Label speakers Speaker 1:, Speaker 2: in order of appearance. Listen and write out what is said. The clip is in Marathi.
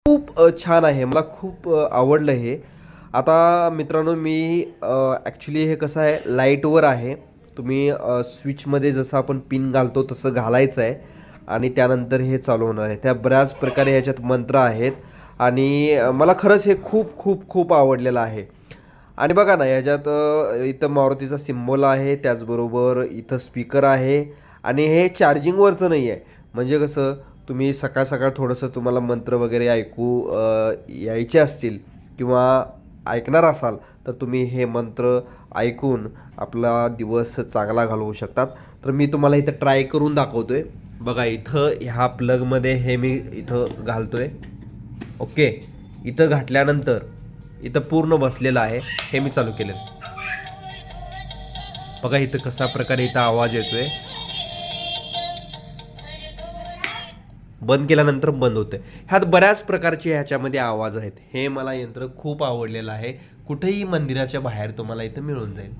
Speaker 1: खूप छान आहे. मला खूप आवडलं हे. आता मित्रांनो मी ॲक्चुअली हे कसं आहे लाईटवर आहे. तुम्ही स्विचमध्ये जसं आपण पिन घालतो तसं घालायचं आहे आणि त्यानंतर हे चालू होणार आहे. त्या बऱ्याच प्रकारे ह्याच्यात मंत्र आहेत आणि मला खरंच हे खूप, खूप, खूप आवडलेलं आहे. आणि बघा ना ह्याच्यात इथं मारुतीचा सिम्बॉल आहे, त्याचबरोबर इथं स्पीकर आहे आणि हे चार्जिंगवरचं नाही आहे. म्हणजे कसं तुम्ही सकाळ-सकाळ थोडंसं तुम्हाला मंत्र वगैरे ऐकू यायचे असतील किंवा ऐकणार असाल, तर तुम्ही हे मंत्र ऐकून आपला दिवस चांगला घालवू शकतात. तर मी तुम्हाला इथं ट्राय करून दाखवतोय. बघा इथं ह्या प्लगमध्ये हे मी इथं घालतोय. ओके. इथं घातल्यानंतर इथं पूर्ण बसलेलं आहे. हे मी चालू केलं. बघा इथं कशा प्रकारे इथं आवाज येतोय. बंद केल्यानंतर बंद होते. ह्यात बऱ्याच प्रकारचे ह्याच्यामध्ये आवाज आहेत. हे मला यंत्र खूप आवडलेलं आहे. कुठेही मंदिराच्या बाहेर तुम्हाला इथं मिळून जाईल.